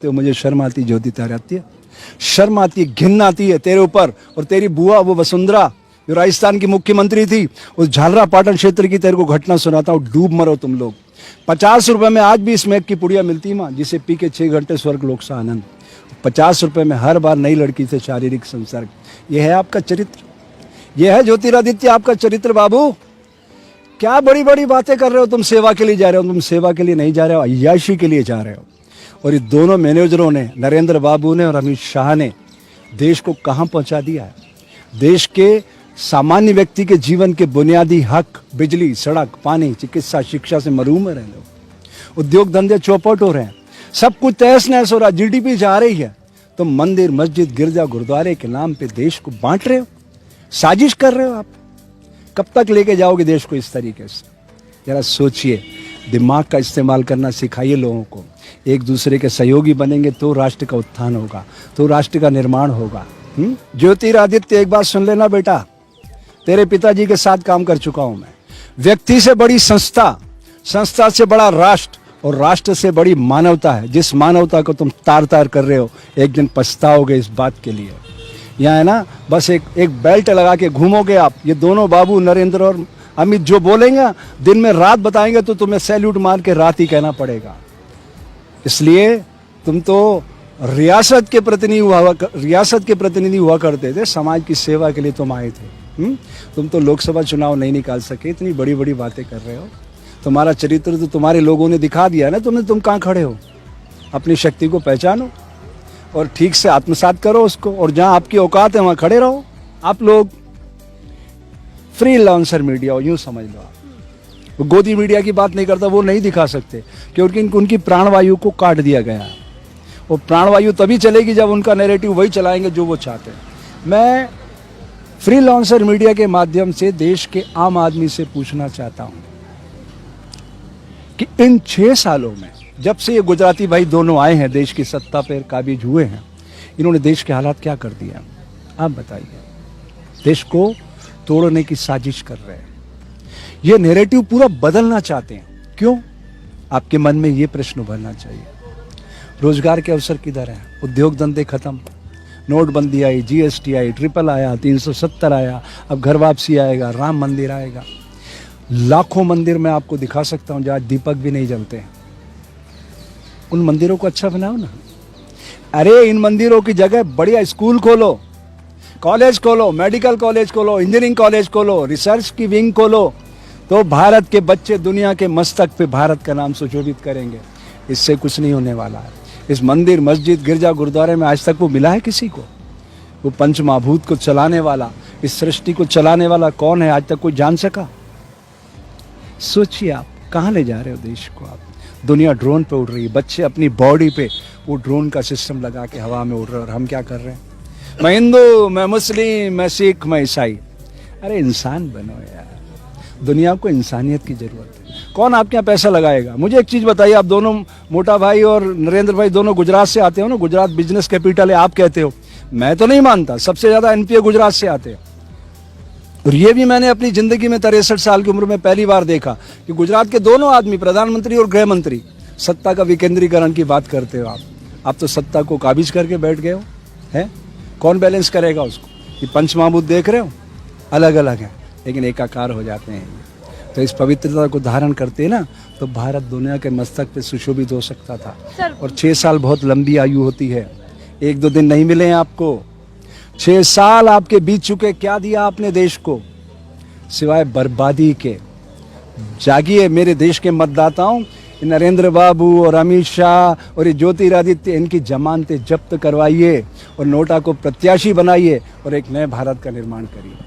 तो मुझे शर्म आती, ज्योतिता आती है, शर्म आती है, घिन आती है तेरे ऊपर। और तेरी बुआ वो वसुंधरा जो राजस्थान की मुख्यमंत्री थी, उस झालरा पाटन क्षेत्र की तेरे को घटना सुनाता हूँ, डूब मरो तुम लोग। 50 रुपए में आज भी स्मैक की पुड़िया मिलती है माँ, जिसे पी के 6 घंटे स्वर्ग लोक सा आनंद। 50 रुपए में हर बार नई लड़की से शारीरिक संसर्ग। यह है आपका चरित्र, यह है ज्योतिरादित्य आपका चरित्र। बाबू क्या बड़ी बड़ी बातें कर रहे हो तुम, सेवा के लिए जा रहे हो, तुम सेवा के लिए नहीं जा रहे हो, अय्याशी के लिए जा रहे हो। और ये दोनों मैनेजरों ने, नरेंद्र बाबू ने और अमित शाह ने, देश को कहां पहुंचा दिया है। देश के सामान्य व्यक्ति के जीवन के बुनियादी हक, बिजली, सड़क, पानी, चिकित्सा, शिक्षा से महरूम है रहे लोग। उद्योग धंधे चौपट हो रहे हैं, सब कुछ तहस नहस हो रहा, जीडीपी जा रही है। तो मंदिर, मस्जिद, गिरजा, गुरुद्वारे के नाम पे देश को बांट रहे हो, साजिश कर रहे हो आप। कब तक लेके जाओगे देश को इस तरीके से? जरा सोचिए, दिमाग का इस्तेमाल करना सिखाइए लोगों को। एक दूसरे के सहयोगी बनेंगे तो राष्ट्र का उत्थान होगा, तो राष्ट्र का निर्माण होगा। ज्योतिरादित्य, एक बात सुन लेना बेटा, तेरे पिताजी के साथ काम कर चुका हूं मैं। व्यक्ति से बड़ी संस्था, संस्था से बड़ा राष्ट्र, और राष्ट्र से बड़ी मानवता है। जिस मानवता को तुम तार तार कर रहे हो, एक दिन पछताओगे इस बात के लिए। यहाँ है ना, बस एक बेल्ट लगा के घूमोगे आप। ये दोनों बाबू, नरेंद्र और अमित, जो बोलेंगे दिन में रात बताएंगे तो तुम्हें सैल्यूट मार के रात ही कहना पड़ेगा। इसलिए तुम तो रियासत के प्रतिनिधि हुआ करते थे, समाज की सेवा के लिए तुम आए थे। तुम तो लोकसभा चुनाव नहीं निकाल सके, इतनी बड़ी बड़ी बातें कर रहे हो। तुम्हारा चरित्र तो तुम्हारे लोगों ने दिखा दिया ना, तुम कहाँ खड़े हो। अपनी शक्ति को पहचानो और ठीक से आत्मसात करो उसको, और जहां आपकी औकात है वहां खड़े रहो। आप लोग फ्रीलांसर मीडिया हो, यूं समझ लो आप। वो गोदी मीडिया की बात नहीं करता, वो नहीं दिखा सकते क्योंकि उनकी प्राणवायु को काट दिया गया है। वो प्राणवायु तभी चलेगी जब उनका नैरेटिव वही चलाएंगे जो वो चाहते हैं। मैं फ्रीलांसर मीडिया के माध्यम से देश के आम आदमी से पूछना चाहता हूं कि इन 6 सालों में, जब से ये गुजराती भाई दोनों आए हैं, देश की सत्ता पर काबिज हुए हैं, इन्होंने देश के हालात क्या कर दिया? आप बताइए। देश को तोड़ने की साजिश कर रहे हैं, ये नैरेटिव पूरा बदलना चाहते हैं। क्यों? आपके मन में ये प्रश्न उभरना चाहिए। रोजगार के अवसर किधर हैं? उद्योग धंधे खत्म, नोटबंदी आई, जीएसटी आई, ट्रिपल आया, 370 आया, अब घर वापसी आएगा, राम मंदिर आएगा। लाखों मंदिर मैं आपको दिखा सकता हूं जहां दीपक भी नहीं जलते हैं। उन मंदिरों को अच्छा बनाओ ना। अरे इन मंदिरों की जगह बढ़िया स्कूल खोलो, कॉलेज खोलो, मेडिकल कॉलेज खोलो, इंजीनियरिंग कॉलेज खोलो, रिसर्च की विंग खोलो, तो भारत के बच्चे दुनिया के मस्तक पे भारत का नाम सुशोभित करेंगे। इससे कुछ नहीं होने वाला है। इस मंदिर, मस्जिद, गिरजा, गुरुद्वारे में आज तक वो मिला है किसी को? वो पंचमहाभूत को चलाने वाला, इस सृष्टि को चलाने वाला कौन है, आज तक कोई जान सका? सोचिए आप कहाँ ले जा रहे हो देश को आप। दुनिया ड्रोन पे उड़ रही है, बच्चे अपनी बॉडी पे वो ड्रोन का सिस्टम लगा के हवा में उड़ रहे हैं, और हम क्या कर रहे हैं? मैं हिंदू, मैं मुस्लिम, मैं सिख, मैं ईसाई। अरे इंसान बनो यार, दुनिया को इंसानियत की जरूरत है। कौन आपके यहाँ पैसा लगाएगा? मुझे एक चीज बताइए, आप दोनों, मोटा भाई और नरेंद्र भाई, दोनों गुजरात से आते हो ना। गुजरात बिजनेस कैपिटल है आप कहते हो, मैं तो नहीं मानता। सबसे ज्यादा एनपीए गुजरात से आते हैं। और ये भी मैंने अपनी जिंदगी में 63 साल की उम्र में पहली बार देखा कि गुजरात के दोनों आदमी, प्रधानमंत्री और गृह मंत्री, सत्ता का विकेंद्रीकरण की बात करते हो आप तो सत्ता को काबिज करके बैठ गए हो। है कौन बैलेंस करेगा उसको? ये पंचमहाभूत देख रहे हो, अलग अलग है लेकिन एकाकार हो जाते हैं। तो इस पवित्रता को धारण करते हैं ना, तो भारत दुनिया के मस्तक पे सुशोभित हो सकता था। और 6 साल बहुत लंबी आयु होती है, 1-2 दिन नहीं मिले हैं आपको। 6 साल आपके बीत चुके, क्या दिया आपने देश को सिवाय बर्बादी के? जागिए मेरे देश के मतदाताओं, नरेंद्र बाबू और अमित शाह और ये ज्योतिरादित्य, इनकी जमानतें जब्त करवाइए और नोटा को प्रत्याशी बनाइए और एक नए भारत का निर्माण करिए।